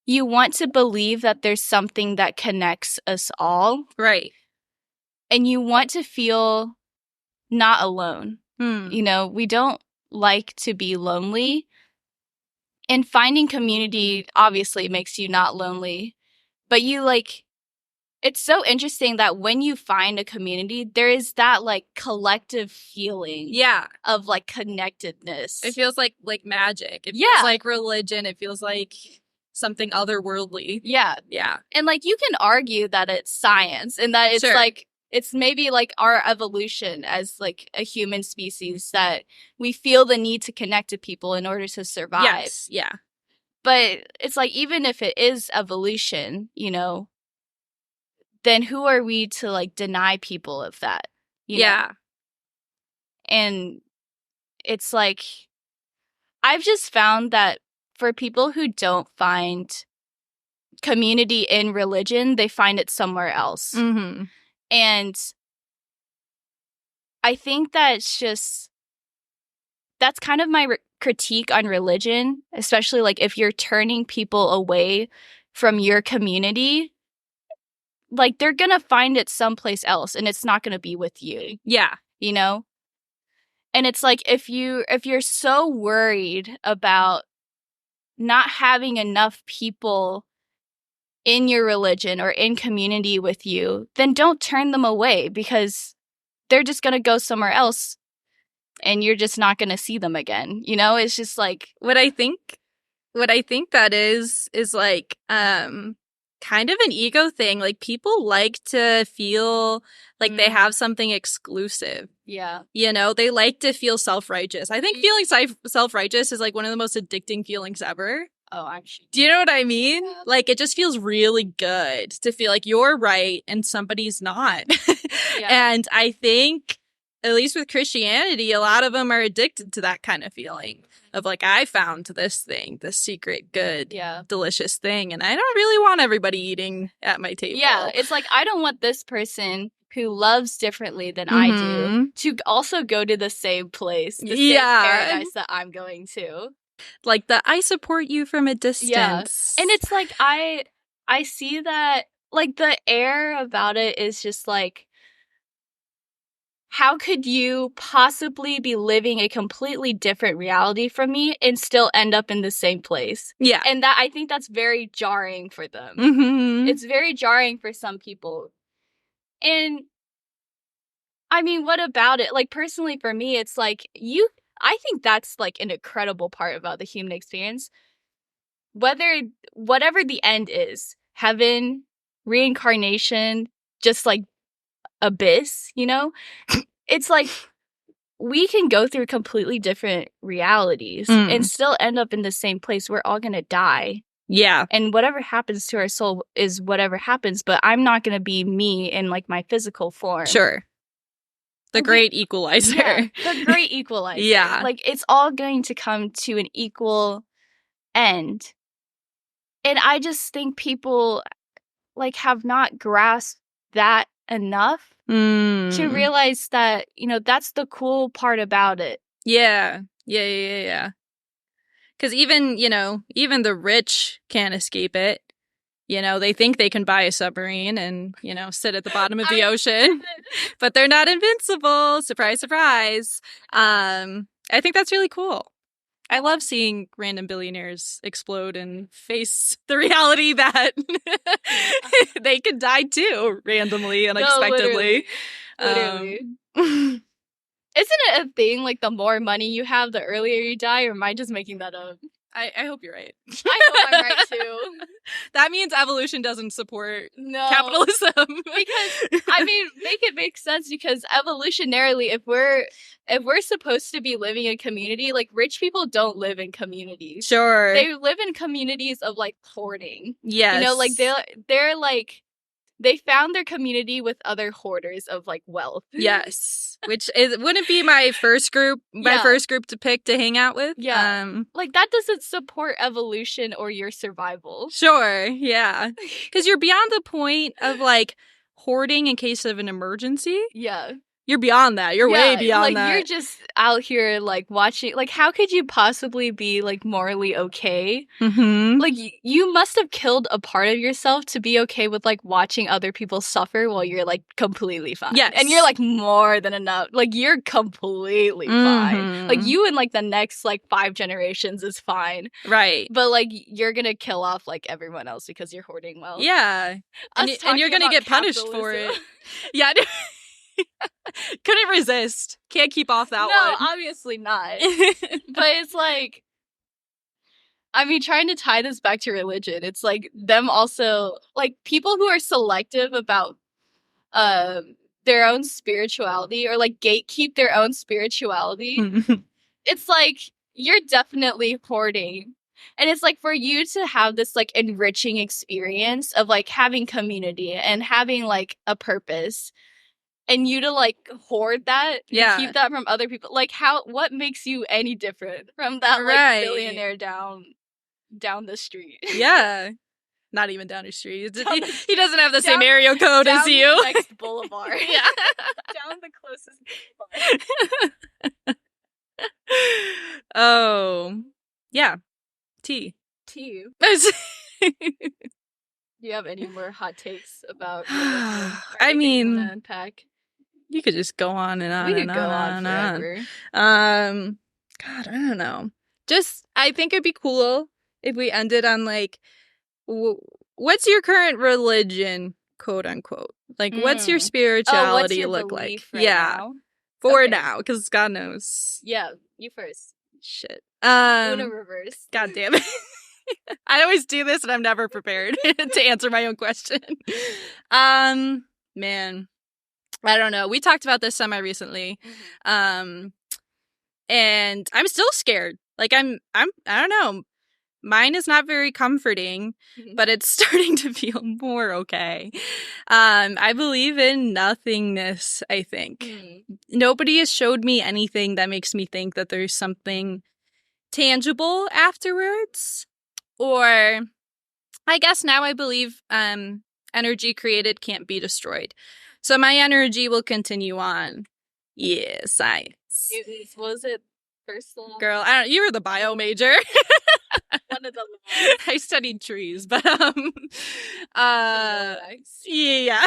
you want to believe that there's something that connects us all. Right. And you want to feel not alone. We don't like to be lonely. And finding community obviously makes you not lonely. But it's so interesting that when you find a community, there is that like collective feeling of like connectedness. It feels like magic. It feels like religion. It feels like something otherworldly. Yeah. And like you can argue that it's science and that it's like it's maybe like our evolution as like a human species, that we feel the need to connect to people in order to survive. Yes. Yeah. But it's like, even if it is evolution, then who are we to like deny people of that? You know? And it's like, I've just found that for people who don't find community in religion, they find it somewhere else. And I think that's kind of my critique on religion, especially like if you're turning people away from your community, like they're gonna find it someplace else and it's not gonna be with you. And it's like, if you're so worried about not having enough people in your religion or in community with you, then don't turn them away, because they're just gonna go somewhere else and you're just not gonna see them again. It's just like, what I think that is like kind of an ego thing. Like, people like to feel like they have something exclusive. They like to feel self-righteous. I think feeling self-righteous is like one of the most addicting feelings ever. Oh, actually. Do you know what I mean? Like, it just feels really good to feel like you're right and somebody's not. And I think, at least with Christianity, a lot of them are addicted to that kind of feeling of like, I found this thing, this secret, good, delicious thing, and I don't really want everybody eating at my table. Yeah, it's like, I don't want this person who loves differently than I do to also go to the same place, the same paradise that I'm going to. Like I support you from a distance. Yeah. And it's like, I see that, like, the air about it is just like, how could you possibly be living a completely different reality from me and still end up in the same place? Yeah. And I think that's very jarring for them. It's very jarring for some people. And I mean, what about it? Like, personally for me, it's like, I think that's like an incredible part about the human experience. Whatever the end is, heaven, reincarnation, just like abyss, it's like, we can go through completely different realities and still end up in the same place. We're all going to die. Yeah. And whatever happens to our soul is whatever happens, but I'm not going to be me in like my physical form. Sure. The great equalizer. Yeah, the great equalizer. Yeah. Like, it's all going to come to an equal end. And I just think people, like, have not grasped that enough to realize that, you know, that's the cool part about it. Yeah. Yeah. Because even, you know, even the rich can't escape it. You know, they think they can buy a submarine and, you know, sit at the bottom of the ocean, but they're not invincible. Surprise, surprise. I think that's really cool. I love seeing random billionaires explode and face the reality that they could die too, randomly, unexpectedly. No, literally. Isn't it a thing, like, the more money you have, the earlier you die, or am I just making that up? I hope you're right. I hope I'm right, too. That means evolution doesn't support capitalism. Because, I mean, make it make sense, because evolutionarily, if we're supposed to be living in community, like, rich people don't live in communities. Sure. They live in communities of, like, hoarding. Yes. You know, like, they're like, they found their community with other hoarders of, like, wealth. Yes. Which wouldn't be my first group to pick to hang out with. Yeah. Like, that doesn't support evolution or your survival. Sure. Yeah. Because you're beyond the point of, like, hoarding in case of an emergency. Yeah. You're beyond that. You're way beyond that. Like, you're just out here, like, watching. Like, how could you possibly be, like, morally okay? Mm-hmm. Like, you must have killed a part of yourself to be okay with, like, watching other people suffer while you're, like, completely fine. Yes. And you're, like, more than enough. Like, you're completely fine. Like, you in, like, the next, like, 5 generations is fine. Right. But, like, you're gonna kill off, like, everyone else because you're hoarding wealth. Yeah. And you're gonna get punished for it. Yeah. Couldn't resist. Can't keep off that one. No, obviously not. But it's like, I mean, trying to tie this back to religion, it's like them also, like, people who are selective about their own spirituality, or like gatekeep their own spirituality. It's like, you're definitely hoarding. And it's like, for you to have this, like, enriching experience of, like, having community and having, like, a purpose, and you to, like, hoard that and keep that from other people, like, what makes you any different from that, like, billionaire down the street? Yeah. Not even down the street. He doesn't have the same area code as you. Down the next boulevard. Yeah. Down the closest boulevard. Oh. Yeah. Tea. Do you have any more hot takes about I mean, unpack? You could just go on and on. We could go on forever. God, I don't know. Just, I think it'd be cool if we ended on, like, what's your current religion, quote unquote? Like, what's your spirituality your look like? Now? For now, because God knows. Yeah, you first. Shit. Una reverse. God damn it. I always do this and I'm never prepared to answer my own question. Man, I don't know. We talked about this semi-recently. And I'm still scared. Like, I don't know. Mine is not very comforting, but it's starting to feel more okay. I believe in nothingness, I think. Nobody has showed me anything that makes me think that there's something tangible afterwards. Or I guess now I believe energy created can't be destroyed. So my energy will continue on. Yeah, science. What was it? First law? Girl, you were the bio major. One of the laws. I studied trees, but yeah.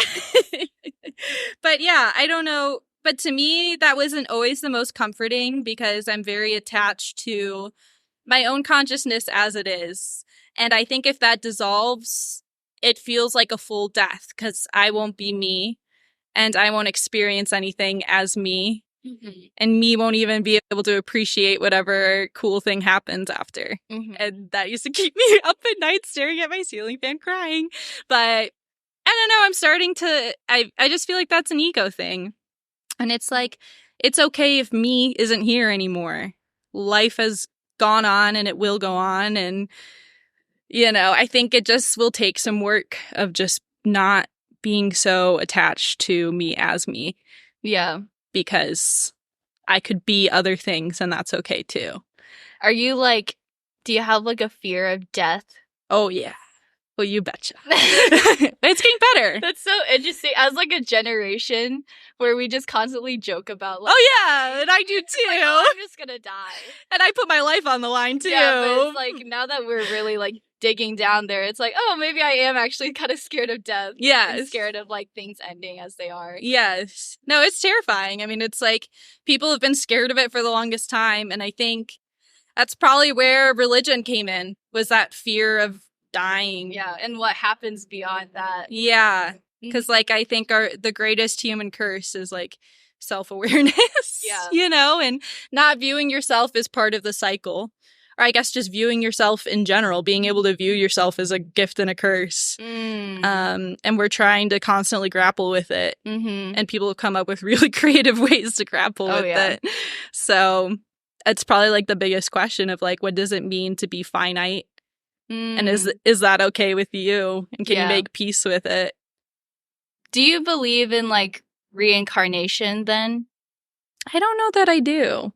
But yeah, I don't know. But to me, that wasn't always the most comforting, because I'm very attached to my own consciousness as it is. And I think if that dissolves, it feels like a full death, because I won't be me and I won't experience anything as me. And me won't even be able to appreciate whatever cool thing happens after. And that used to keep me up at night staring at my ceiling fan crying. But I don't know, I'm starting to, I just feel like that's an ego thing. And it's like, it's okay if me isn't here anymore. Life has gone on and it will go on. And, I think it just will take some work of just not being so attached to me as me. Yeah. Because I could be other things and that's okay too. Are you do you have a fear of death? Oh, yeah. Well, you betcha. It's getting better. That's so interesting. As a generation where we just constantly joke about oh, yeah, and I do too. I'm just gonna die. And I put my life on the line too. Yeah, but it's now that we're really digging down there, it's oh, maybe I am actually kind of scared of death. Yes. And scared of things ending as they are. Yes. No, it's terrifying. I mean, it's people have been scared of it for the longest time. And I think that's probably where religion came in, was that fear of dying. Yeah, and what happens beyond that. Yeah. Because I think the greatest human curse is self-awareness. Yeah. And not viewing yourself as part of the cycle. Or I guess just viewing yourself in general, being able to view yourself as a gift and a curse. And we're trying to constantly grapple with it. Mm-hmm. And people have come up with really creative ways to grapple with it. So it's probably the biggest question of what does it mean to be finite? And is that okay with you? And can you make peace with it? Do you believe in reincarnation then? I don't know that I do.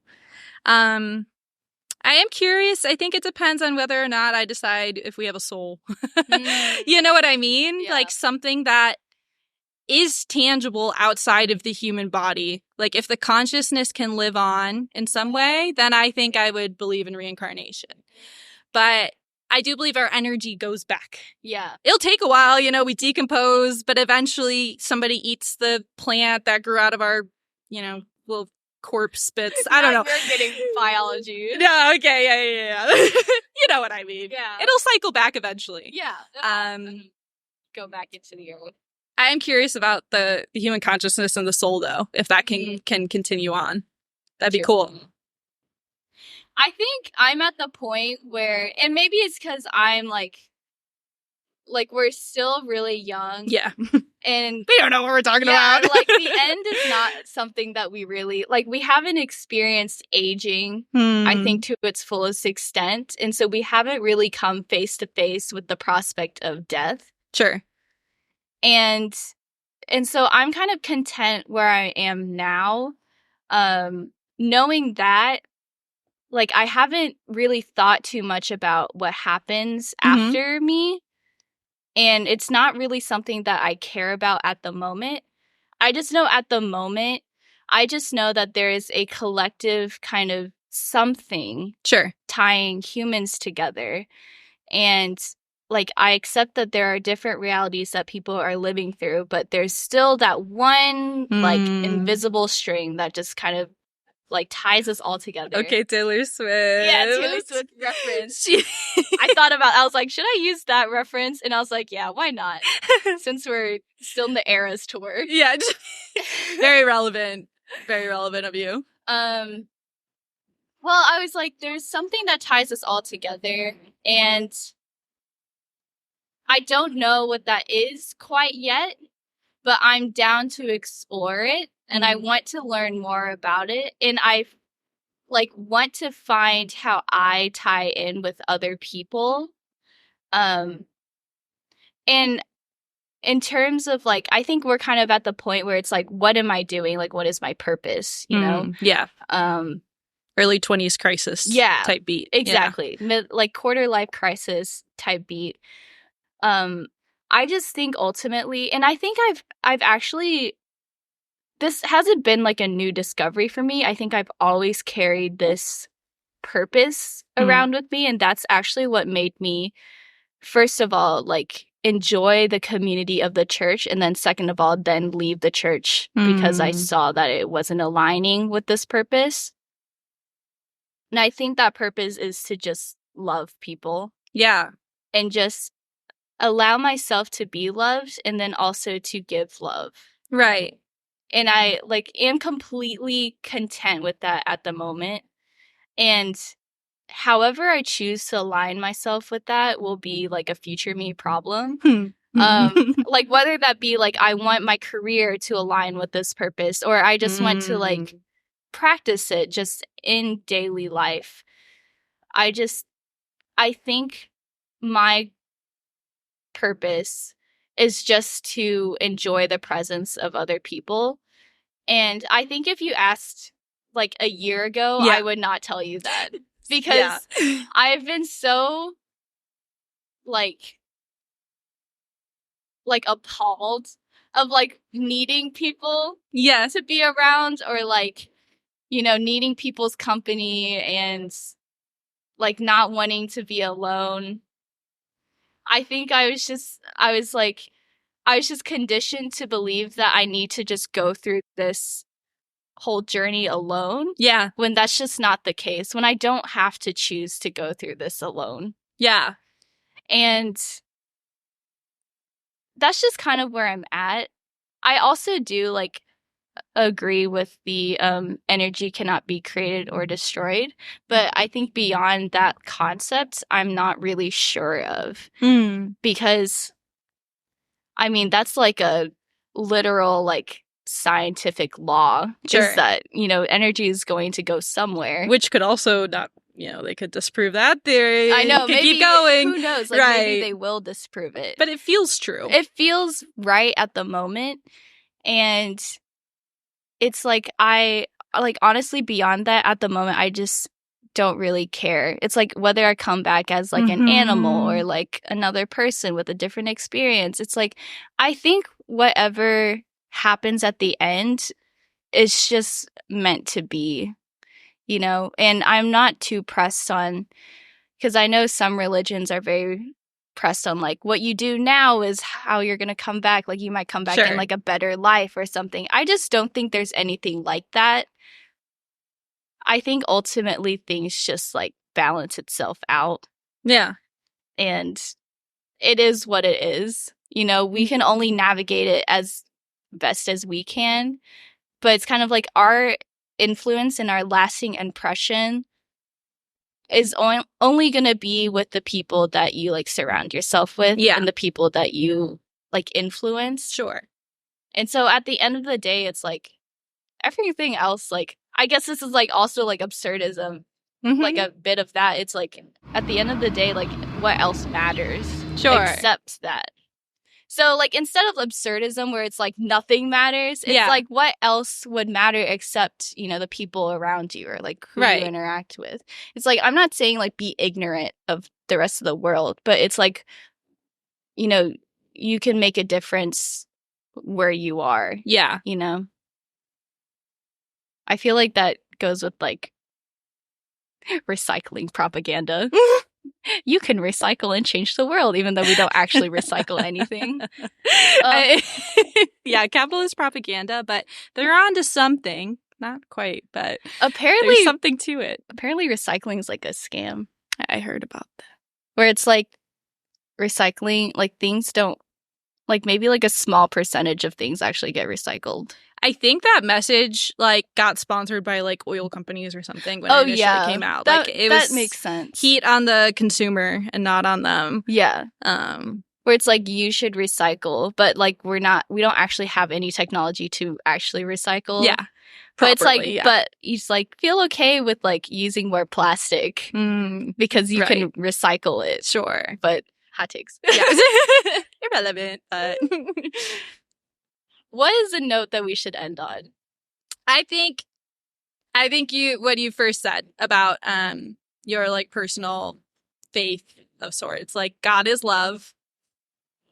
I am curious. I think it depends on whether or not I decide if we have a soul. You know what I mean? Yeah. Something that is tangible outside of the human body. If the consciousness can live on in some way, then I think I would believe in reincarnation. But I do believe our energy goes back. Yeah. It'll take a while, we decompose, but eventually somebody eats the plant that grew out of our, little corpse bits. I don't know. We're getting biology. No, okay, yeah. You know what I mean. Yeah. It'll cycle back eventually. Yeah. Go back into the earth. I am curious about the human consciousness and the soul, though, if that can continue on. That'd be cool. I think I'm at the point where, and maybe it's because I'm we're still really young. Yeah. And we don't know what we're talking about. The end is not something that we really, we haven't experienced aging, I think, to its fullest extent. And so we haven't really come face to face with the prospect of death. Sure. And so I'm kind of content where I am now, knowing that, I haven't really thought too much about what happens after me. And it's not really something that I care about at the moment. I just know at the moment, I just know that there is a collective kind of something tying humans together. And I accept that there are different realities that people are living through, but there's still that one invisible string that just kind of ties us all together. Okay, Taylor Swift. Yeah, Taylor Swift reference. I was like, should I use that reference? And I was like, yeah, why not? Since we're still in the Eras tour. Yeah, very relevant. Very relevant of you. Well, I was like, there's something that ties us all together, and I don't know what that is quite yet, but I'm down to explore it. And I want to learn more about it. And I want to find how I tie in with other people. And in terms of I think we're kind of at the point where it's what am I doing? What is my purpose? You know? Yeah. Early 20s crisis type beat. Exactly. Yeah. Quarter life crisis type beat. I just think ultimately, and I think I've actually, this hasn't been a new discovery for me. I think I've always carried this purpose around with me. And that's actually what made me, first of all, enjoy the community of the church. And then second of all, then leave the church because I saw that it wasn't aligning with this purpose. And I think that purpose is to just love people. Yeah. And just allow myself to be loved and then also to give love. Right. And I am completely content with that at the moment. And however I choose to align myself with that will be a future me problem. Whether that be I want my career to align with this purpose, or I just want to practice it just in daily life. I think my purpose is just to enjoy the presence of other people. And I think if you asked like a year ago, I would not tell you that, because I've been so like appalled of like needing people to be around, or like, you know, needing people's company and like not wanting to be alone. I think I was just conditioned to believe that I need to just go through this whole journey alone. Yeah. When that's just not the case. When I don't have to choose to go through this alone. Yeah. And that's just kind of where I'm at. I also do like agree with the energy cannot be created or destroyed, but I think beyond that concept, I'm not really sure of. Because I mean, that's like a literal like scientific law, is that, you know, energy is going to go somewhere. Which could also not, you know, they could disprove that theory. I know, maybe, keep going. Who knows? Like, maybe they will disprove it. But it feels true. It feels right at the moment. And it's like, honestly, beyond that, at the moment, I just don't really care. It's like whether I come back as like an animal or like another person with a different experience. It's like, I think whatever happens at the end is just meant to be, you know. And I'm not too pressed on, because I know some religions are very pressed on like what you do now is how you're going to come back. Like you might come back in like a better life or something. I just don't think there's anything like that. I think ultimately things just like balance itself out. Yeah. And it is what it is. You know, we can only navigate it as best as we can. But it's kind of like our influence and our lasting impression is only going to be with the people that you like surround yourself with, and the people that you like influence. Sure. And so at the end of the day, it's like everything else, like, I guess this is like also like absurdism, like a bit of that. It's like at the end of the day, like what else matters? Sure. Except that. So like instead of absurdism where it's like nothing matters, it's like what else would matter except, you know, the people around you or like who you interact with. It's like, I'm not saying like be ignorant of the rest of the world, but it's like, you know, you can make a difference where you are. Yeah. You know? I feel like that goes with like recycling propaganda. You can recycle and change the world, even though we don't actually recycle anything. Yeah, capitalist propaganda, but they're on to something. Not quite, but apparently there's something to it. Apparently recycling is like a scam. I heard about that. Where it's like recycling, like things don't, like maybe like a small percentage of things actually get recycled. I think that message like got sponsored by like oil companies or something when it initially came out. That, like it that was makes sense. Heat on the consumer and not on them. Yeah. Where it's like you should recycle, but like we don't actually have any technology to actually recycle. Yeah. But it's like, but you just like feel okay with like using more plastic because you can recycle it. Sure. But hot takes. Yeah. Irrelevant, but what is a note that we should end on? I think what you first said about your like personal faith of sorts. Like God is love.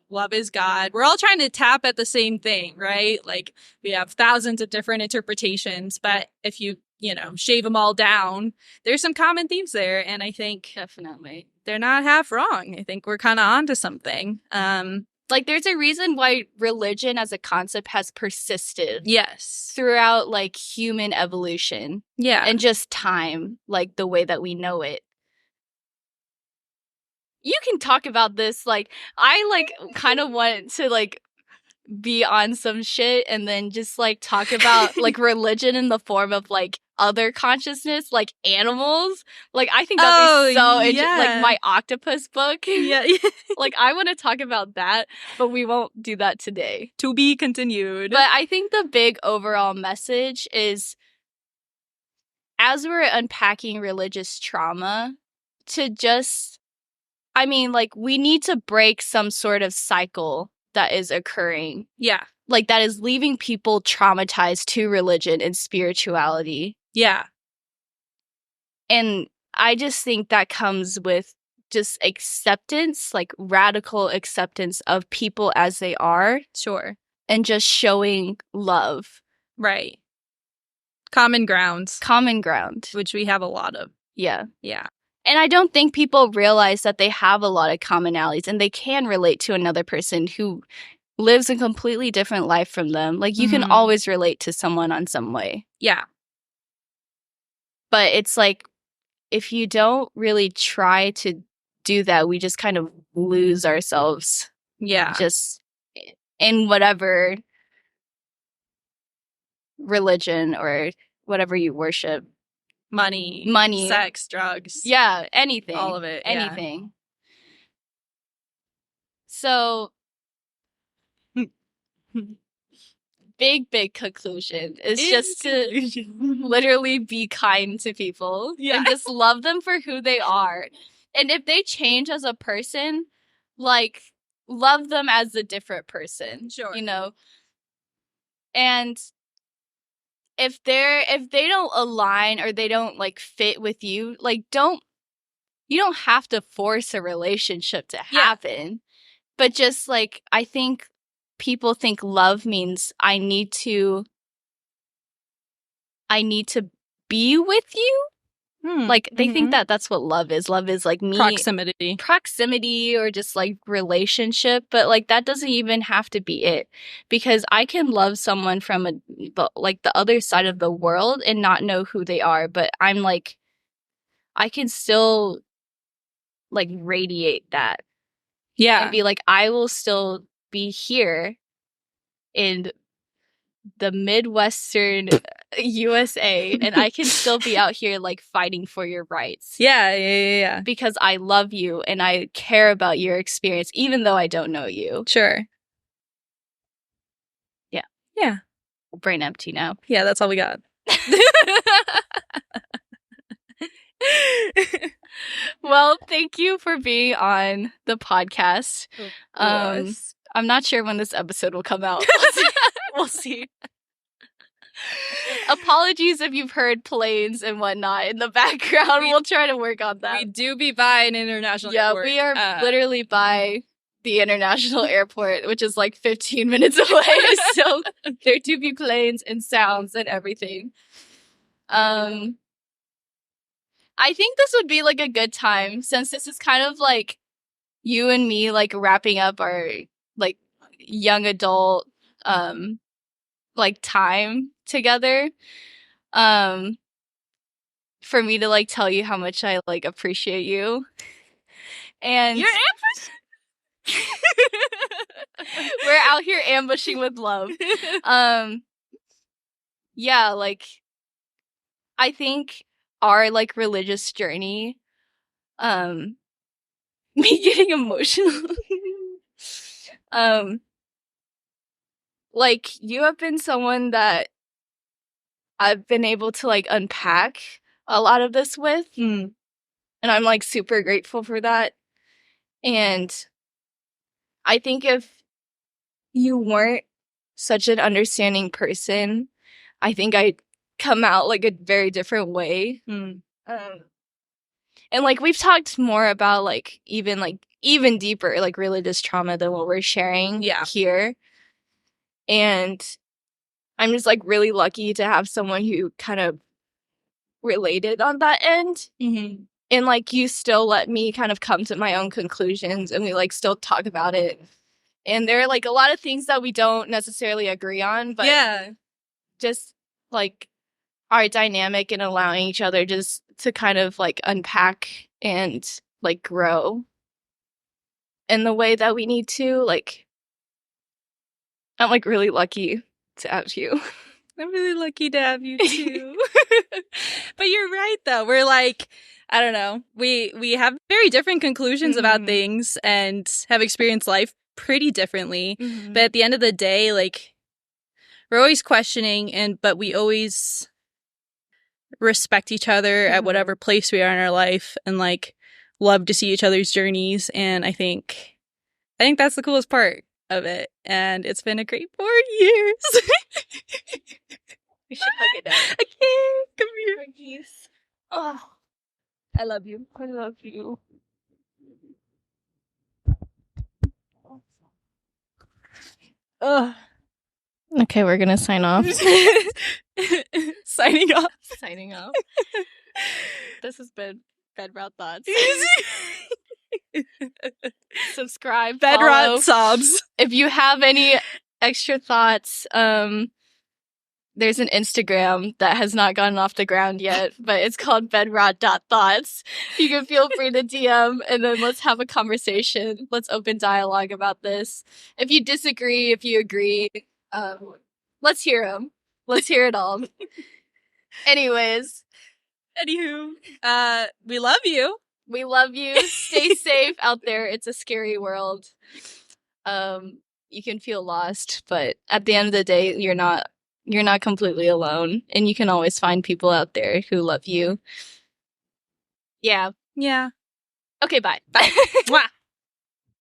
Love is God. We're all trying to tap at the same thing, right? Like we have thousands of different interpretations, but if you know, shave them all down, there's some common themes there. And I think definitely they're not half wrong. I think we're kind of onto something. Like there's a reason why religion as a concept has persisted. Yes. Throughout like human evolution. Yeah. And just time, like the way that we know it. You can talk about this. Like I like kind of want to like be on some shit and then just like talk about like religion in the form of like other consciousness, like animals. Like I think that'd be so interesting. Like my octopus book. Yeah. Like I want to talk about that, but we won't do that today. To be continued. But I think the big overall message is as we're unpacking religious trauma, to just, I mean, like, we need to break some sort of cycle that is occurring. Yeah. Like, that is leaving people traumatized to religion and spirituality. Yeah. And I just think that comes with just acceptance, like radical acceptance of people as they are. Sure. And just showing love. Right. Common ground. Common ground. Which we have a lot of. Yeah. Yeah. And I don't think people realize that they have a lot of commonalities and they can relate to another person who lives a completely different life from them. Like, you can always relate to someone on some way. Yeah. But it's like, if you don't really try to do that, we just kind of lose ourselves. Yeah. Just in whatever religion or whatever you worship. Money, sex, drugs. Yeah, anything. All of it. Anything. Yeah. So, big conclusion is just to literally be kind to people. Yeah. And just love them for who they are. And if they change as a person, like, love them as a different person. Sure. You know? And if they don't align or they don't, like, fit with you, like, you don't have to force a relationship to happen. Yeah. But just, like, I think people think love means I need to be with you. Like, they think that that's what love is. Love is, like, me. Proximity or just, like, relationship. But, like, that doesn't even have to be it. Because I can love someone from, the other side of the world and not know who they are. But I'm, like, I can still, like, radiate that. Yeah. And be like, I will still be here in the Midwestern USA, and I can still be out here, like, fighting for your rights. Yeah. Because I love you and I care about your experience, even though I don't know you. Sure. Yeah. Brain empty now. Yeah, that's all we got. Well, thank you for being on the podcast. I'm not sure when this episode will come out. We'll see. Apologies if you've heard planes and whatnot in the background. We'll try to work on that. We do be by an international airport. Yeah, we are literally by the international airport, which is like 15 minutes away. So there do be planes and sounds and everything. I think this would be, like, a good time, since this is kind of like you and me, like, wrapping up our, like, young adult like, time together, for me to, like, tell you how much I, like, appreciate you. And you're ambushing. We're out here ambushing with love. Yeah, like, I think our, like, religious journey, me getting emotional. Like, you have been someone that I've been able to, like, unpack a lot of this with. And I'm, like, super grateful for that. And I think if you weren't such an understanding person, I think I'd come out, like, a very different way. And, like, we've talked more about, like, even deeper, like, religious trauma than what we're sharing here. And I'm just, like, really lucky to have someone who kind of related on that end. And, like, you still let me kind of come to my own conclusions, and we, like, still talk about it. And there are, like, a lot of things that we don't necessarily agree on, but just, like, our dynamic and allowing each other just to kind of, like, unpack and, like, grow in the way that we need to. Like, I'm, like, really lucky to have you. I'm really lucky to have you too. But you're right, though. We're, like, I don't know. We have very different conclusions about things and have experienced life pretty differently. But at the end of the day, like, we're always questioning, but we always respect each other at whatever place we are in our life, and like love to see each other's journeys. And I think that's the coolest part of it. And it's been a great 4 years. We should hug it out. Okay, come here. Cookies. Oh, I love you. I love you. Ugh. Okay, we're gonna sign off. Signing off. Signing off. This has been Bed Rot Thoughts. Subscribe. Bed follow. Rot Sobs. If you have any extra thoughts, there's an Instagram that has not gotten off the ground yet, but it's called bedrot.thoughts. You can feel free to DM, and then let's have a conversation. Let's open dialogue about this. If you disagree, if you agree, let's hear them. Let's hear it all. Anyways. Anywho, we love you. We love you. Stay safe out there. It's a scary world. You can feel lost, but at the end of the day, you're not completely alone, and you can always find people out there who love you. Yeah. Yeah. Okay, bye. Bye. Mwah.